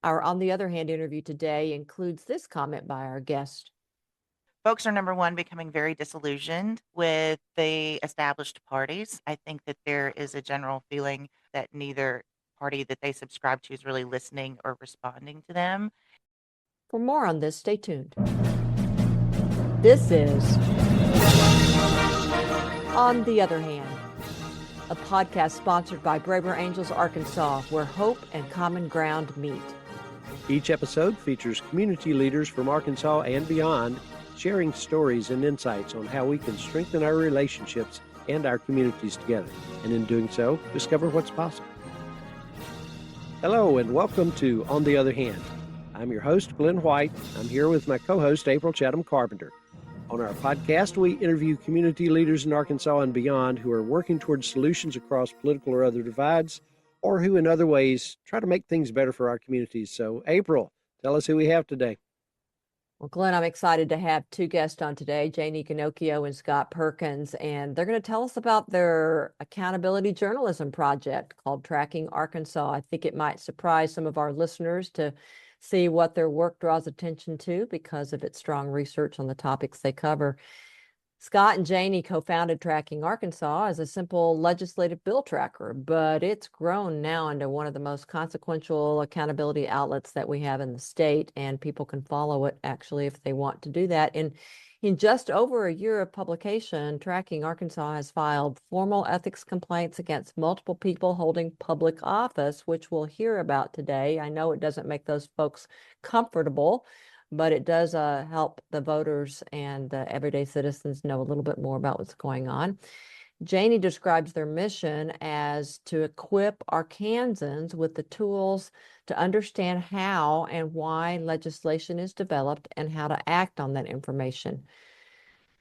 Our On the Other Hand interview today includes this comment by our guest. Folks are, number one, becoming very disillusioned with the established parties. I think that there is a general feeling that neither party that they subscribe to is really listening or responding to them. For more on this, stay tuned. This is On the Other Hand, a podcast sponsored by Braver Angels Arkansas, where hope and common ground meet. Each episode features community leaders from Arkansas and beyond, sharing stories and insights on how we can strengthen our relationships and our communities together, and in doing so, discover what's possible. Hello, and welcome to On the Other Hand. I'm your host, Glenn White. I'm here with my co-host, April Chatham Carpenter. On our podcast, we interview community leaders in Arkansas and beyond who are working towards solutions across political or other divides, or who in other ways try to make things better for our communities. So, April, tell us who we have today. Well, Glenn, I'm excited to have two guests on today, Janie Ginocchio and Scott Perkins, and they're going to tell us about their accountability journalism project called Tracking Arkansas. I think it might surprise some of our listeners to see what their work draws attention to because of its strong research on the topics they cover. Scott and Janie co-founded Tracking Arkansas as a simple legislative bill tracker, but it's grown now into one of the most consequential accountability outlets that we have in the state, and people can follow it actually if they want to do that. In just over a year of publication, Tracking Arkansas has filed formal ethics complaints against multiple people holding public office, which we'll hear about today. I know it doesn't make those folks comfortable, but it does help the voters and the everyday citizens know a little bit more about what's going on. Janie describes their mission as to equip Arkansans with the tools to understand how and why legislation is developed and how to act on that information.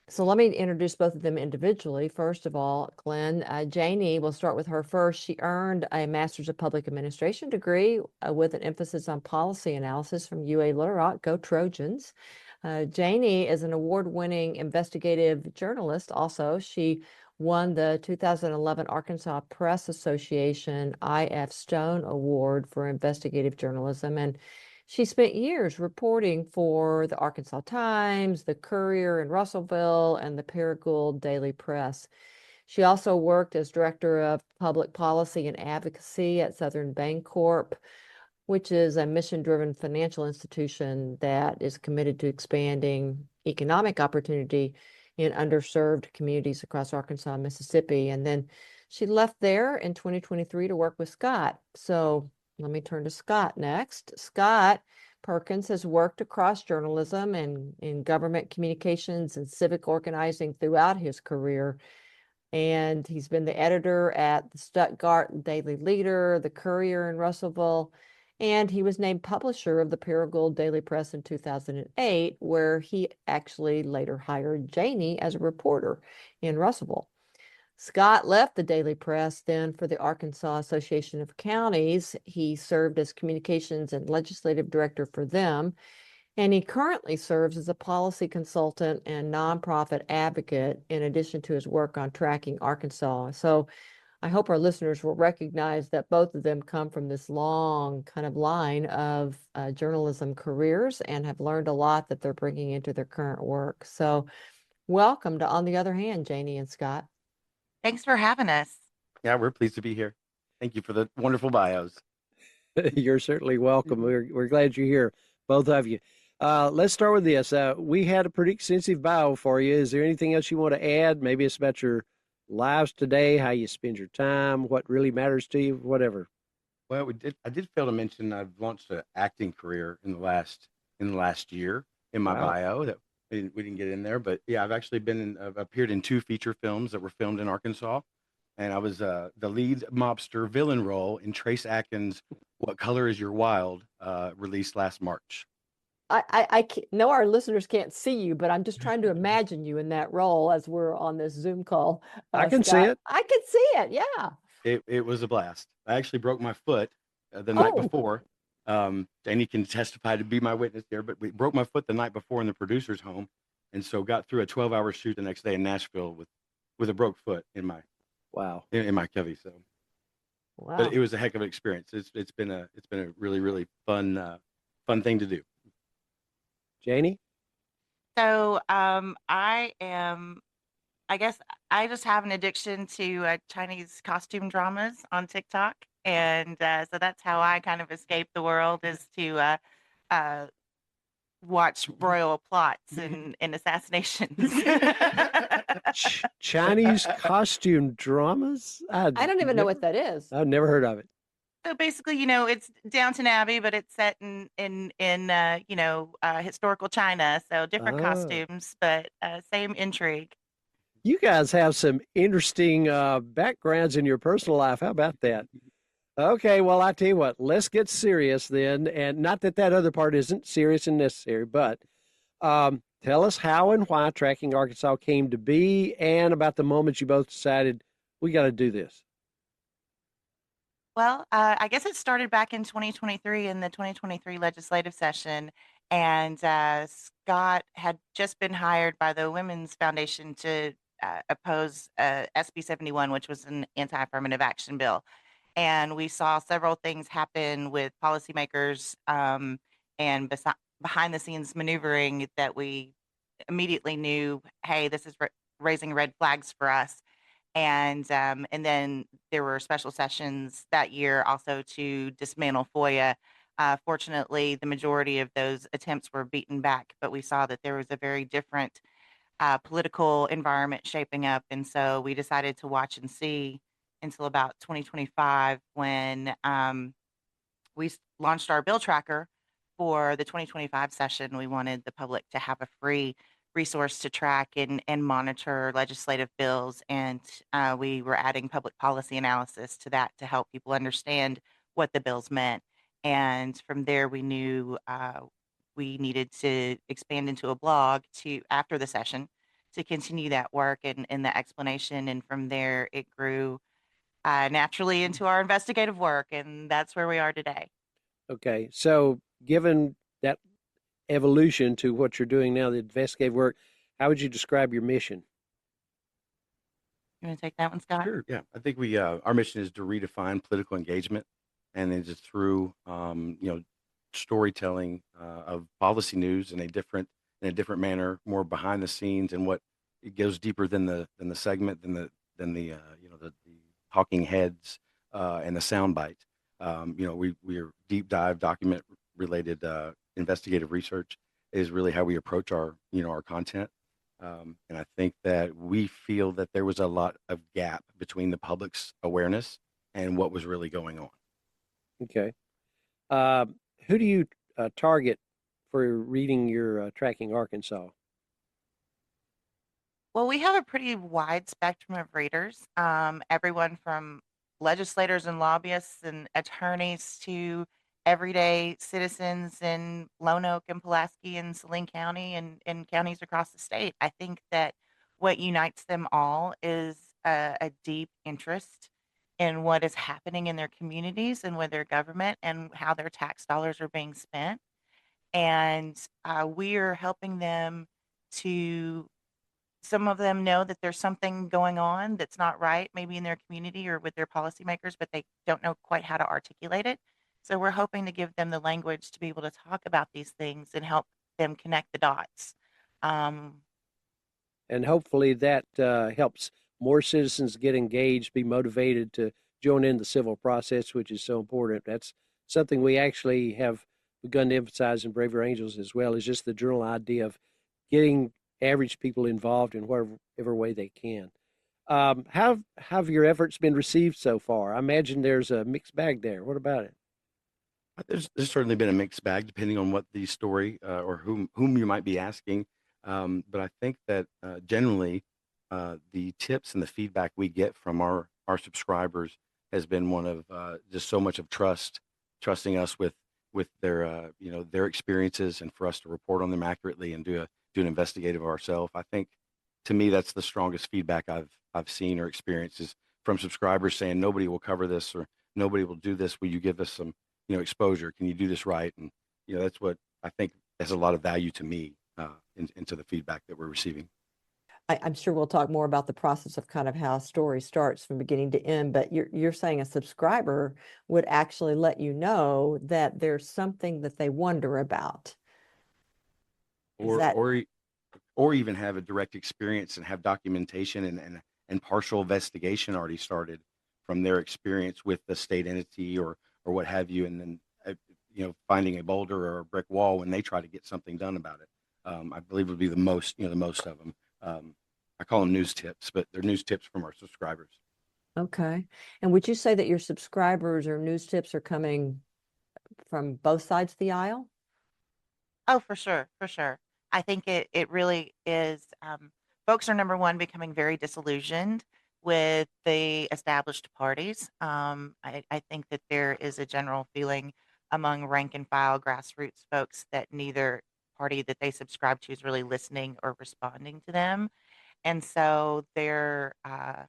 So let me introduce both of them individually. First of all, Glenn, Janie, we'll start with her first. She earned a Master's of Public Administration degree with an emphasis on policy analysis from UA Little Rock. Go Trojans. Janie is an award-winning investigative journalist also. She won the 2011 Arkansas Press Association I.F. Stone Award for investigative journalism, and she spent years reporting for the Arkansas Times, the Courier in Russellville, and the Paragould Daily Press. She also worked as Director of Public Policy and Advocacy at Southern Bancorp, which is a mission-driven financial institution that is committed to expanding economic opportunity in underserved communities across Arkansas and Mississippi. And then she left there in 2023 to work with Scott. So let me turn to Scott next. Scott Perkins has worked across journalism and in government communications and civic organizing throughout his career. And he's been the editor at the Stuttgart Daily Leader, the Courier in Russellville, and he was named publisher of the Paragould Daily Press in 2008, where he actually later hired Janie as a reporter in Russellville. Scott left the Daily Press then for the Arkansas Association of Counties. He served as communications and legislative director for them, and he currently serves as a policy consultant and nonprofit advocate in addition to his work on Tracking Arkansas. So I hope our listeners will recognize that both of them come from this long kind of line of journalism careers and have learned a lot that they're bringing into their current work. So welcome to On the Other Hand, Janie and Scott. Thanks for having us. Yeah, we're pleased to be here. Thank you for the wonderful bios. You're certainly welcome. We're glad you're here, both of you. Let's start with this. We had a pretty extensive bio for you. Is there anything else you want to add? Maybe it's about your lives today, how you spend your time, what really matters to you, whatever. Well, I did fail to mention I've launched an acting career in the last year in my bio that we didn't get in there, but yeah, I've actually I've appeared in 2 feature films that were filmed in Arkansas, and I was the lead mobster villain role in Trace Atkins' "What Color Is Your Wild," released last March. I know our listeners can't see you, but I'm just trying to imagine you in that role as we're on this Zoom call. I can see Scott. it. I can see it. Yeah. It was a blast. I actually broke my foot the night before. Janie can testify to be my witness here, but we broke my foot the night before in the producer's home, and so got through a 12-hour shoot the next day in Nashville with a broke foot in my Wow. in my cubby. So Wow. it was a heck of an experience. It's been a really fun thing to do. Janie? So I guess I just have an addiction to Chinese costume dramas on TikTok. And so that's how I kind of escape the world, is to uh, watch royal plots and assassinations. Chinese costume dramas? I don't even know what that is. I've never heard of it. So basically, it's Downton Abbey, but it's set in historical China. So different Oh. costumes, but same intrigue. You guys have some interesting backgrounds in your personal life. How about that? Okay, well, I tell you what, let's get serious then. And not that that other part isn't serious and necessary, but tell us how and why Tracking Arkansas came to be, and about the moment you both decided we got to do this. Well, I guess it started back in 2023 in the 2023 legislative session, and Scott had just been hired by the Women's Foundation to oppose SB 71, which was an anti-affirmative action bill. And we saw several things happen with policymakers and behind the scenes maneuvering that we immediately knew, hey, this is raising red flags for us. And then there were special sessions that year also to dismantle FOIA. Fortunately, the majority of those attempts were beaten back, but we saw that there was a very different political environment shaping up. And so we decided to watch and see until about 2025, when we launched our bill tracker for the 2025 session. We wanted the public to have a free resource to track and monitor legislative bills. And we were adding public policy analysis to that to help people understand what the bills meant. And from there, we knew we needed to expand into a blog after the session to continue that work and the explanation. And from there, it grew naturally into our investigative work. And that's where we are today. Okay, so given that evolution to what you're doing now, the investigative work, how would you describe your mission? You want to take that one, Scott? Sure. Yeah, I think we our mission is to redefine political engagement, and then just through storytelling of policy news in a different manner, more behind the scenes, and what it goes deeper than the segment, the talking heads and the sound bite. We are deep dive document related investigative research is really how we approach our content. And I think that we feel that there was a lot of gap between the public's awareness and what was really going on. Okay. Who do you target for reading your Tracking Arkansas? Well, we have a pretty wide spectrum of readers, everyone from legislators and lobbyists and attorneys to everyday citizens in Lone Oak and Pulaski and Saline County and counties across the state. I think that what unites them all is a deep interest in what is happening in their communities and with their government and how their tax dollars are being spent. And we are helping them to some of them know that there's something going on that's not right, maybe in their community or with their policymakers, but they don't know quite how to articulate it. So we're hoping to give them the language to be able to talk about these things and help them connect the dots. And hopefully that helps more citizens get engaged, be motivated to join in the civil process, which is so important. That's something we actually have begun to emphasize in Braver Angels as well, is just the general idea of getting average people involved in whatever way they can. How have your efforts been received so far? I imagine there's a mixed bag there. What about it? There's certainly been a mixed bag depending on what the story or whom you might be asking. But I think that generally the tips and the feedback we get from our subscribers has been one of just so much of trusting us with their their experiences, and for us to report on them accurately and do an investigative ourselves. I think, to me, that's the strongest feedback I've seen or experienced, is from subscribers saying nobody will cover this or nobody will do this. Will you give us some exposure? Can you do this right? And that's what I think has a lot of value to me into the feedback that we're receiving. I'm sure we'll talk more about the process of kind of how a story starts from beginning to end, but you're saying a subscriber would actually let you know that there's something that they wonder about. Is or that or e- or even have a direct experience and have documentation and partial investigation already started from their experience with the state entity or what have you, and then finding a boulder or a brick wall when they try to get something done about it. I believe would be the most of them. I call them news tips, but they're news tips from our subscribers. okay? And would you say that your subscribers or news tips are coming from both sides of the aisle? Oh, for sure, for sure. I think it really is. Folks are number one becoming very disillusioned with the established parties. I think that there is a general feeling among rank and file grassroots folks that neither party that they subscribe to is really listening or responding to them, and so I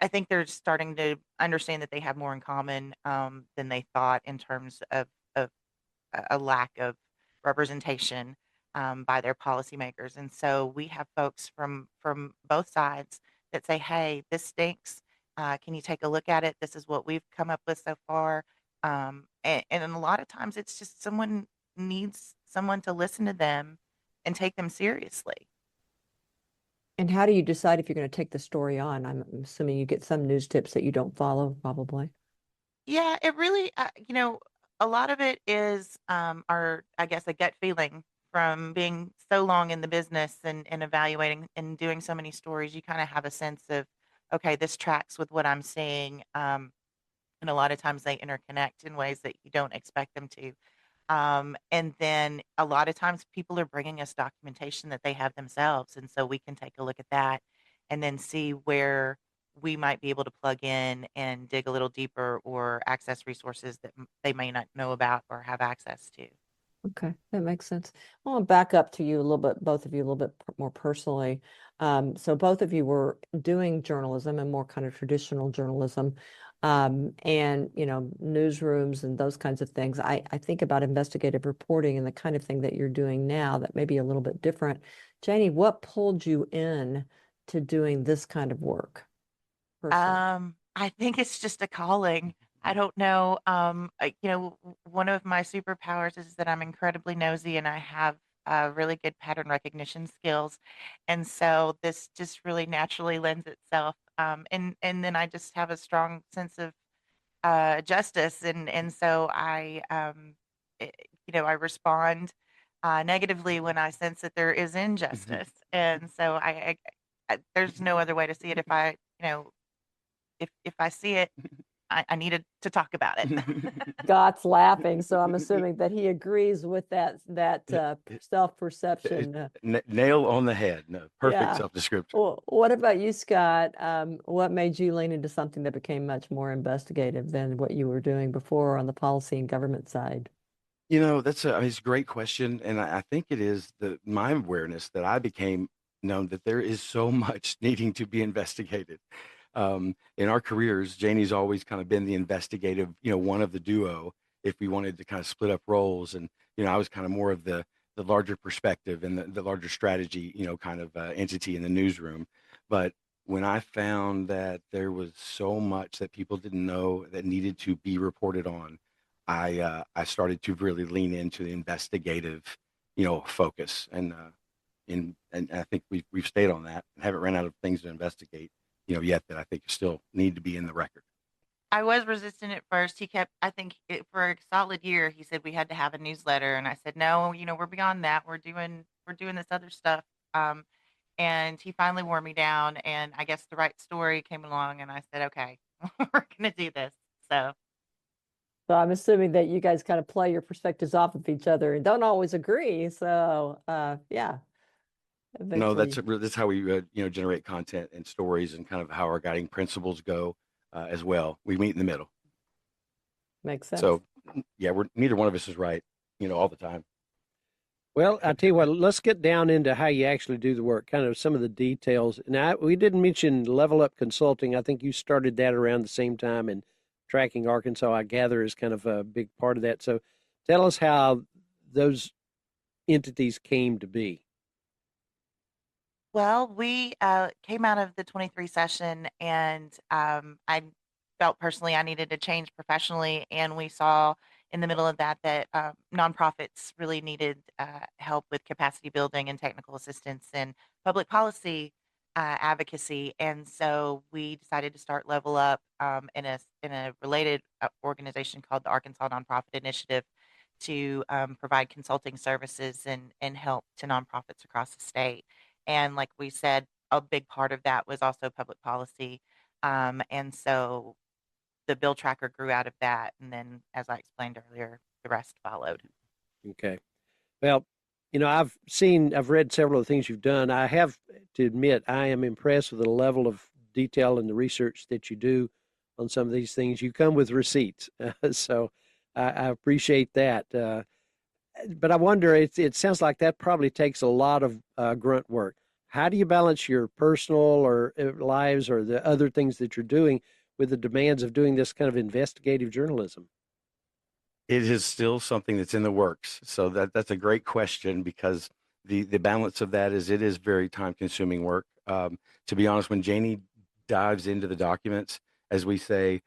think they're starting to understand that they have more in common than they thought in terms of a lack of representation by their policymakers. And so we have folks from both sides that say, "Hey, this stinks. Can you take a look at it? This is what we've come up with so far." And a lot of times, it's just someone needs someone to listen to them and take them seriously. And how do you decide if you're going to take the story on? I'm assuming you get some news tips that you don't follow, probably. Yeah, it really, a lot of it is our, I guess, a gut feeling from being so long in the business and evaluating and doing so many stories. You kind of have a sense of, okay, this tracks with what I'm seeing. And a lot of times they interconnect in ways that you don't expect them to. And then a lot of times people are bringing us documentation that they have themselves. And so we can take a look at that and then see where we might be able to plug in and dig a little deeper or access resources that they may not know about or have access to. Okay, that makes sense. I want to back up to you a little bit, both of you a little bit more personally. So both of you were doing journalism and more kind of traditional journalism, and newsrooms and those kinds of things. I think about investigative reporting and the kind of thing that you're doing now that may be a little bit different. Janie, what pulled you in to doing this kind of work personally? I think it's just a calling. I don't know. One of my superpowers is that I'm incredibly nosy and I have really good pattern recognition skills, and so this just really naturally lends itself. And then I just have a strong sense of justice, and so eh, I respond negatively when I sense that there is injustice, and so there's no other way to see it. If I, if I see it, I needed to talk about it. Scott's laughing, so I'm assuming that he agrees with that self-perception. Nail on the head. No, perfect Yeah. self-description. Well, what about you, Scott? What made you lean into something that became much more investigative than what you were doing before on the policy and government side? It's a great question, and I think it is my awareness that I became known that there is so much needing to be investigated. In our careers, Janie's always kind of been the investigative, one of the duo. If we wanted to kind of split up roles, and I was kind of more of the larger perspective and the larger strategy, kind of entity in the newsroom. But when I found that there was so much that people didn't know that needed to be reported on, I started to really lean into the investigative, focus, and I think we've stayed on that and haven't ran out of things to investigate, yet that I think still need to be in the record. I was resistant at first. He kept, I think, for a solid year. He said we had to have a newsletter, and I said, no, we're beyond that. We're doing this other stuff. And he finally wore me down, and I guess the right story came along, and I said, okay, we're gonna do this. So So I'm assuming that you guys kind of play your perspectives off of each other and don't always agree. So yeah, No, eventually that's how we generate content and stories and kind of how our guiding principles go as well. We meet in the middle. makes sense. So yeah, we're neither one of us is right, all the time. Well, I tell you what, let's get down into how you actually do the work, kind of some of the details. Now, we didn't mention Level Up Consulting. I think you started that around the same time, and Tracking Arkansas, I gather, is kind of a big part of that. So tell us how those entities came to be. Well, we came out of the 23 session, and I felt personally I needed to change professionally. And we saw in the middle of that nonprofits really needed help with capacity building and technical assistance and public policy advocacy. And so we decided to start Level Up in a related organization called the Arkansas Nonprofit Initiative to provide consulting services and help to nonprofits across the state. And like we said, a big part of that was also public policy. And so the bill tracker grew out of that. And then, as I explained earlier, the rest followed. Okay. Well, I've read several of the things you've done. I have to admit, I am impressed with the level of detail and the research that you do on some of these things. You come with receipts, so I appreciate that. But I wonder, it sounds like that probably takes a lot of grunt work. How do you balance your personal or lives or the other things that you're doing with the demands of doing this kind of investigative journalism? It is still something that's in the works. So that's a great question because the balance of that is it is very time consuming work. To be honest, when Janie dives into the documents, as we say,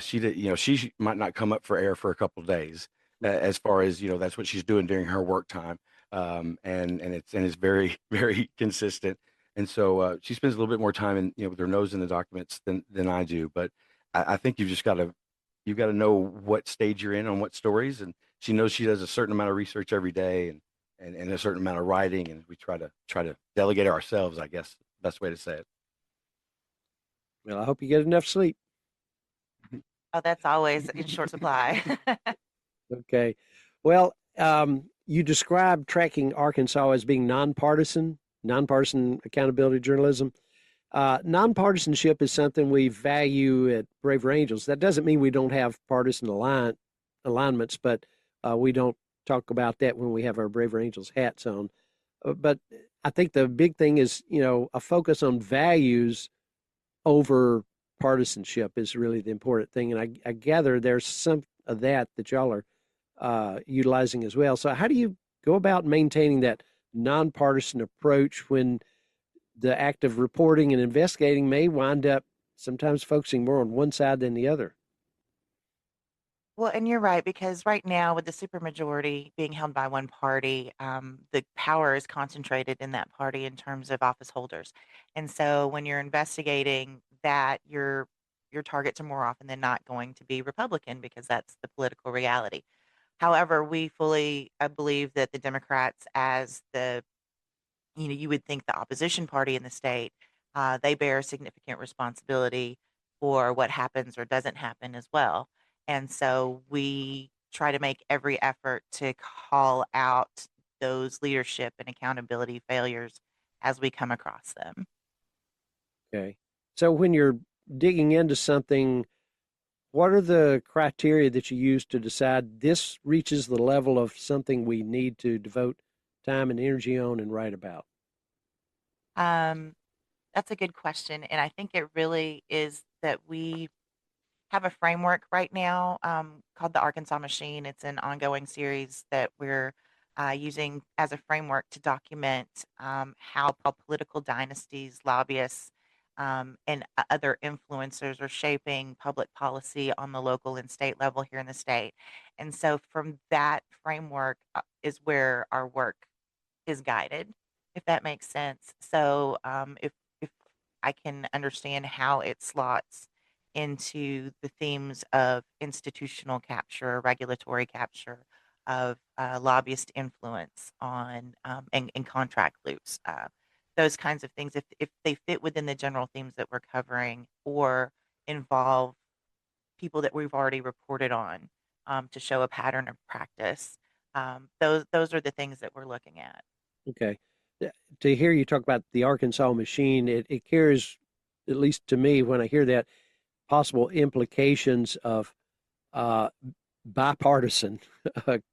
she might not come up for air for a couple of days. As far as that's what she's doing during her work time, and it's very very consistent. And so she spends a little bit more time with her nose in the documents than I do. But I think you've got to know what stage you're in on what stories, and she knows she does a certain amount of research every day and a certain amount of writing, and we try to delegate it ourselves, I guess, best way to say it. Well, I hope you get enough sleep. Oh, that's always in short supply. Okay. Well, you described tracking Arkansas as being nonpartisan accountability journalism. Nonpartisanship is something we value at Braver Angels. That doesn't mean we don't have partisan alignments, but we don't talk about that when we have our Braver Angels hats on. But I think the big thing is, a focus on values over partisanship is really the important thing. And I gather there's some of that y'all are utilizing as well. So how do you go about maintaining that nonpartisan approach when the act of reporting and investigating may wind up sometimes focusing more on one side than the other? Well, and you're right, because right now, with the supermajority being held by one party, the power is concentrated in that party in terms of office holders. And so when you're investigating that, your targets are more often than not going to be Republican because that's the political reality. However, we fully believe that the Democrats, as you would think the opposition party in the state, they bear significant responsibility for what happens or doesn't happen as well. And so we try to make every effort to call out those leadership and accountability failures as we come across them. Okay. So when you're digging into something, what are the criteria that you use to decide this reaches the level of something we need to devote time and energy on and write about? Um, that's a good question. And I think it really is that we have a framework right now called the Arkansas Machine. It's an ongoing series that we're using as a framework to document how political dynasties, lobbyists, and other influencers are shaping public policy on the local and state level here in the state. And so, from that framework is where our work is guided, if that makes sense. So, if I can understand how it slots into the themes of institutional capture, regulatory capture, of lobbyist influence on and contract loops, those kinds of things. If they fit within the general themes that we're covering, or involve people that we've already reported on to show a pattern of practice, those are the things that we're looking at. Okay. To hear you talk about the Arkansas Machine, it carries, at least to me, when I hear that, possible implications of uh, bipartisan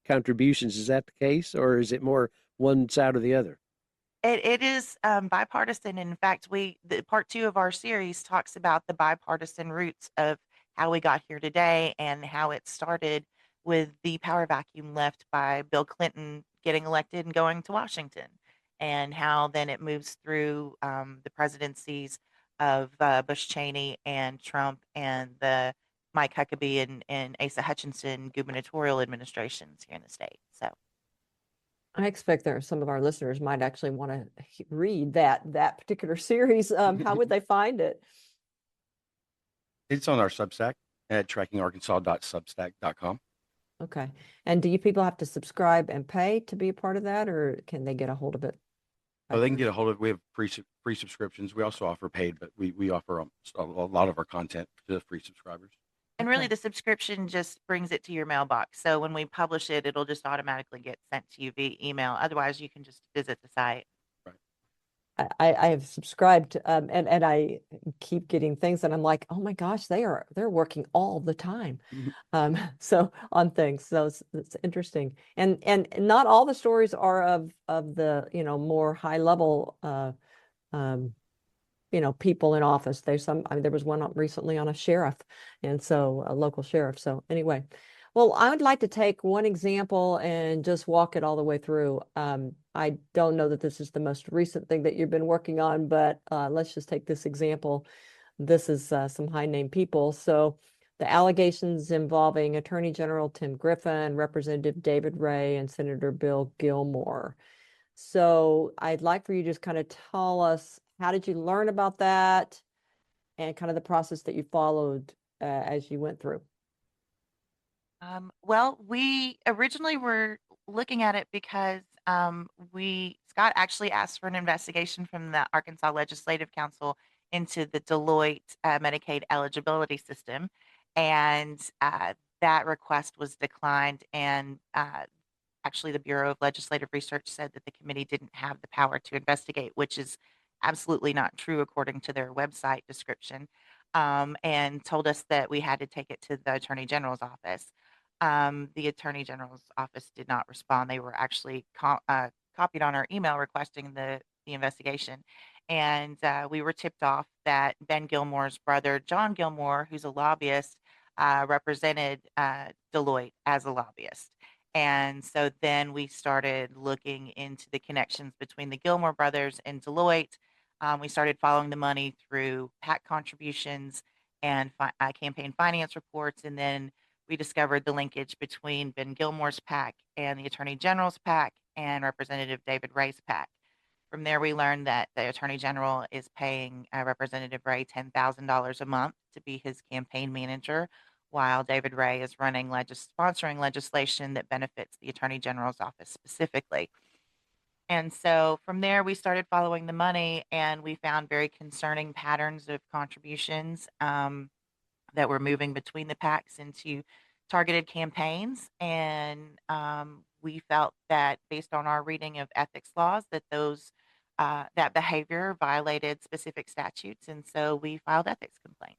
contributions. Is that the case, or is it more one side or the other? It is bipartisan. In fact, the part two of our series talks about the bipartisan roots of how we got here today and how it started with the power vacuum left by Bill Clinton getting elected and going to Washington. and how then it moves through the presidencies of Bush Cheney and Trump and the Mike Huckabee and Asa Hutchinson gubernatorial administrations here in the state. So I expect there some of our listeners might actually want to read that particular series. How would they find it? It's on our Substack at trackingarkansas.substack.com. Okay. And do you people have to subscribe and pay to be a part of that, or can they get a hold of it? Oh, they can get a hold of. We have free subscriptions. We also offer paid, but we offer a lot of our content to free subscribers. and really Okay. the subscription just brings it to your mailbox. So when we publish it, it'll just automatically get sent to you via email. Otherwise, you can just visit the site. I have subscribed and I keep getting things and I'm like, oh my gosh, they're working all the time. So on things. So it's interesting. And not all the stories are of the, more high level um people in office. I mean, there was one recently on a sheriff, and so a local sheriff. So anyway, well, I would like to take one example and just walk it all the way through. I don't know that this is the most recent thing that you've been working on, but let's just take this example. This is some high name people. So the allegations involving Attorney General Tim Griffin, Representative David Ray, and Senator Bill Gilmore. So I'd like for you to just kind of tell us, how did you learn about that and kind of the process that you followed as you went through? Well, we originally were looking at it because Scott actually asked for an investigation from the Arkansas Legislative Council into the Deloitte Medicaid eligibility system, and that request was declined. And actually, the Bureau of Legislative Research said that the committee didn't have the power to investigate, which is absolutely not true according to their website description, and told us that we had to take it to the Attorney General's office. The Attorney General's office did not respond. They were actually copied on our email requesting the investigation. And we were tipped off that Ben Gilmore's brother, John Gilmore, who's a lobbyist, represented Deloitte as a lobbyist. And so then we started looking into the connections between the Gilmore brothers and Deloitte. We started following the money through PAC contributions and campaign finance reports. And then we discovered the linkage between Ben Gilmore's PAC and the Attorney General's PAC and Representative David Ray's PAC. From there, we learned that the Attorney General is paying Representative Ray $10,000 a month to be his campaign manager, while David Ray is sponsoring legislation that benefits the Attorney General's office specifically. And so from there, we started following the money, and we found very concerning patterns of contributions that were moving between the PACs into targeted campaigns. And we felt that based on our reading of ethics laws, that that behavior violated specific statutes. And so we filed ethics complaints.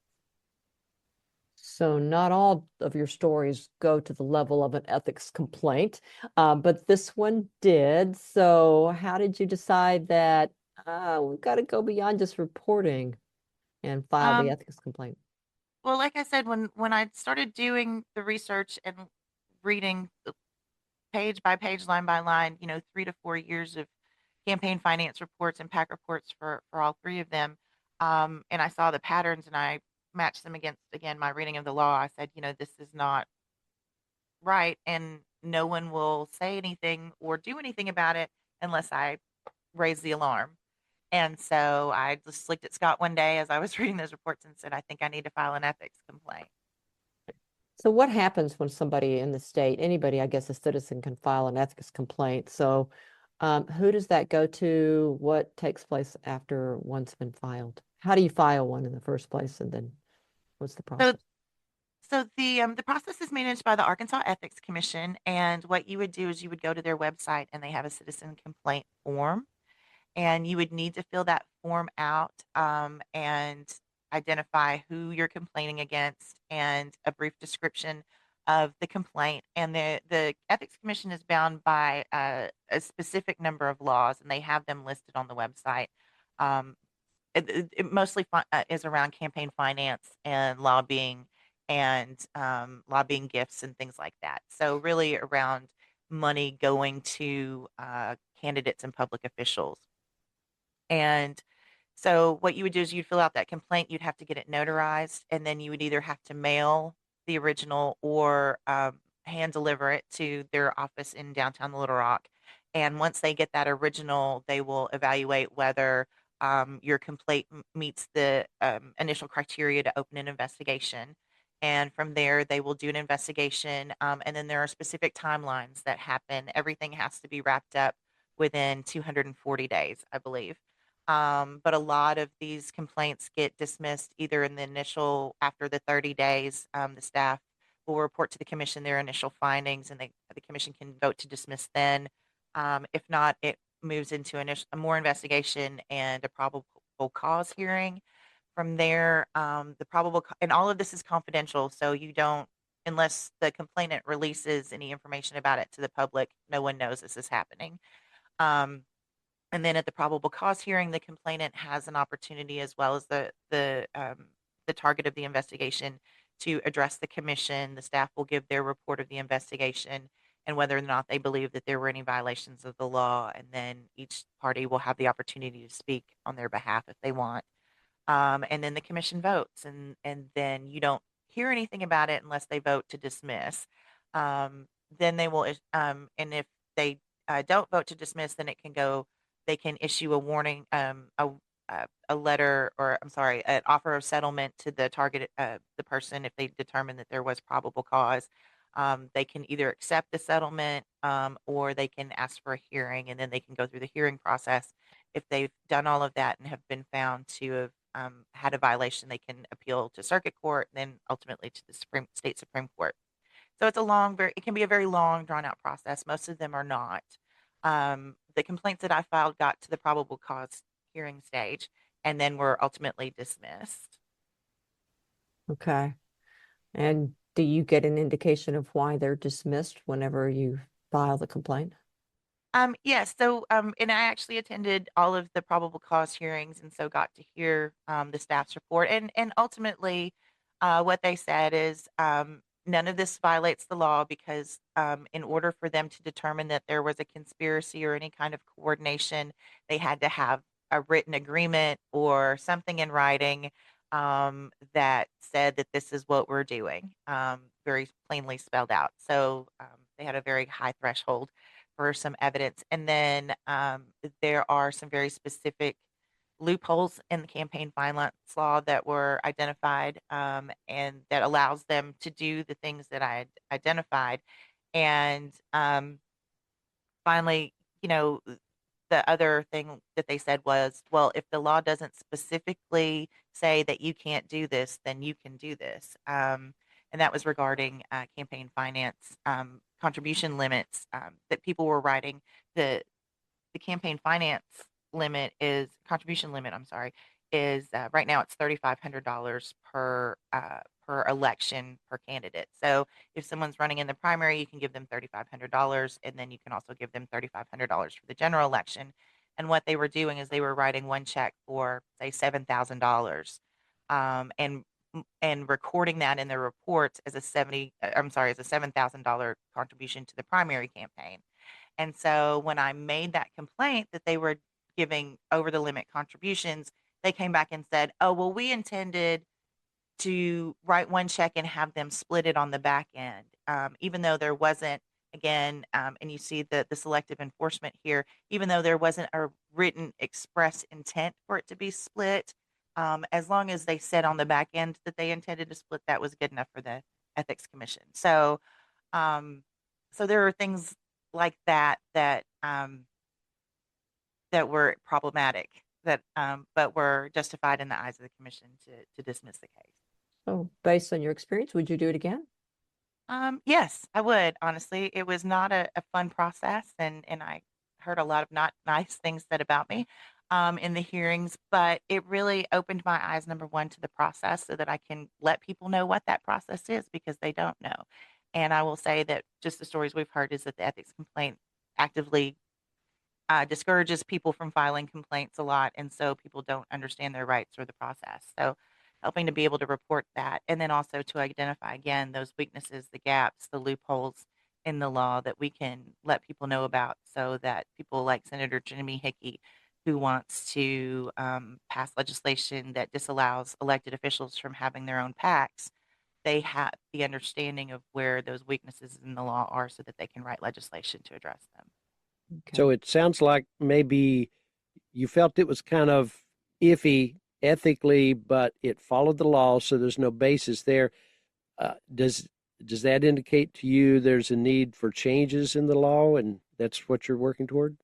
So not all of your stories go to the level of an ethics complaint, but this one did. So how did you decide that we've got to go beyond just reporting and file the Um, ethics complaint? well, like I said, when I started doing the research and reading page by page, line by line, 3 to 4 years of campaign finance reports and PAC reports for all three of them. And I saw the patterns and I matched them against, again, my reading of the law. I said, this is not right. And no one will say anything or do anything about it unless I raise the alarm. And so I just looked at Scott one day as I was reading those reports and said, I think I need to file an ethics complaint. So what happens when somebody in the state, anybody, I guess a citizen can file an ethics complaint. So who does that go to? What takes place after one's been filed? How do you file one in the first place? And then what's the So process? So the process is managed by the Arkansas Ethics Commission, and what you would do is you would go to their website, and they have a citizen complaint form, and you would need to fill that form out and identify who you're complaining against and a brief description of the complaint. And the Ethics Commission is bound by a specific number of laws, and they have them listed on the website. Um, it mostly is around campaign finance and lobbying gifts and things like that. So really around money going to candidates and public officials. And so what you would do is you'd fill out that complaint, you'd have to get it notarized, and then you would either have to mail the original or hand deliver it to their office in downtown Little Rock. And once they get that original, they will evaluate whether your complaint meets the initial criteria to open an investigation. And from there, they will do an investigation. And then there are specific timelines that happen. Everything has to be wrapped up within 240 days, I believe. But a lot of these complaints get dismissed either in the initial, after the 30 days, the staff will report to the commission their initial findings, and the commission can vote to dismiss then. If not, it moves into a more investigation and a probable cause hearing. From there, and all of this is confidential, so you don't, unless the complainant releases any information about it to the public, no one knows this is happening. Um, and then at the probable cause hearing, the complainant has an opportunity, as well as the target of the investigation, to address the commission. The staff will give their report of the investigation and whether or not they believe that there were any violations of the law. And then each party will have the opportunity to speak on their behalf if they want. And then the commission votes, and then you don't hear anything about it unless they vote to dismiss. Then they will, and if they don't vote to dismiss, then it can go. They can issue a warning, a letter, or I'm sorry, an offer of settlement to the target, the person, if they determine that there was probable cause. They can either accept the settlement, or they can ask for a hearing, and then they can go through the hearing process. If they've done all of that and have been found to have had a violation, they can appeal to circuit court, and then ultimately to the state Supreme Court. So it's it can be a very long, drawn out process. Most of them are not. The complaints that I filed got to the probable cause hearing stage and then were ultimately dismissed. Okay. And do you get an indication of why they're dismissed whenever you file the complaint? Yes. So, and I actually attended all of the probable cause hearings, and so got to hear the staff's report. And ultimately, what they said is none of this violates the law, because in order for them to determine that there was a conspiracy or any kind of coordination, they had to have a written agreement or something in writing that said that this is what we're doing, very plainly spelled out. So they had a very high threshold for some evidence. And then there are some very specific loopholes in the campaign finance law that were identified, and that allows them to do the things that I had identified. And finally, you know, the other thing that they said was, well, if the law doesn't specifically say that you can't do this, then you can do this. And that was regarding campaign finance contribution limits that people were writing. The campaign finance limit is contribution limit. I'm sorry, is right now it's $3,500 per election per candidate. So if someone's running in the primary, you can give them $3,500, and then you can also give them $3,500 for the general election. And what they were doing is they were writing one check for, say, $7,000, and recording that in their reports as as a $7,000 contribution to the primary campaign. And so when I made that complaint that they were giving over the limit contributions, they came back and said, "Oh, well, we intended to write one check and have them split it on the back end," even though there wasn't, again, and you see the selective enforcement here, even though there wasn't a written express intent for it to be split, as long as they said on the back end that they intended to split, that was good enough for the Ethics Commission. So, um, so there are things like that were problematic, that but were justified in the eyes of the commission to dismiss the case. So based on your experience, would you do it again? Yes, I would. Honestly, it was not a fun process, and I heard a lot of not nice things said about me in the hearings, but it really opened my eyes, number one, to the process, so that I can let people know what that process is, because they don't know. And I will say that just the stories we've heard is that the ethics complaint actively discourages people from filing complaints a lot, and so people don't understand their rights or the process. So helping to be able to report that, and then also to identify, again, those weaknesses, the gaps, the loopholes in the law that we can let people know about so that people like Senator Jimmy Hickey, who wants to pass legislation that disallows elected officials from having their own PACs, they have the understanding of where those weaknesses in the law are so that they can write legislation to address them. So it sounds like maybe you felt it was kind of iffy ethically, but it followed the law, so there's no basis there. Does that indicate to you there's a need for changes in the law, and that's what you're working toward?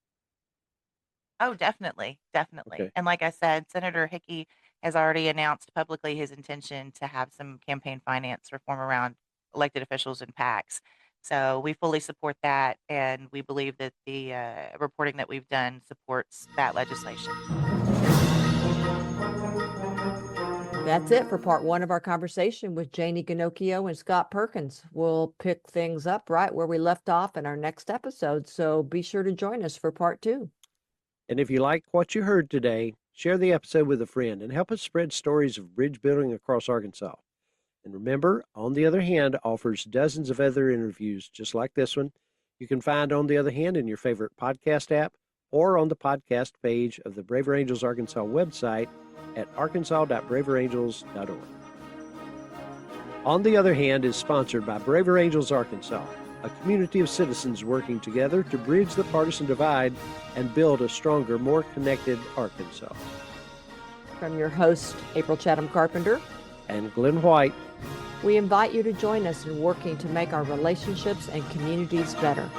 Oh, definitely, definitely. Okay. And like I said, Senator Hickey has already announced publicly his intention to have some campaign finance reform around elected officials and PACs. So we fully support that, and we believe that the reporting that we've done supports that legislation. That's it for part one of our conversation with Janie Ginocchio and Scott Perkins. We'll pick things up right where we left off in our next episode, so be sure to join us for part two. And if you like what you heard today, share the episode with a friend and help us spread stories of bridge building across Arkansas. And remember, On the Other Hand offers dozens of other interviews just like this one. You can find On the Other Hand in your favorite podcast app or on the podcast page of the Braver Angels Arkansas website at arkansas.braverangels.org. On the Other Hand is sponsored by Braver Angels Arkansas, a community of citizens working together to bridge the partisan divide and build a stronger, more connected Arkansas. From your host, April Chatham Carpenter, And Glenn White, we invite you to join us in working to make our relationships and communities better.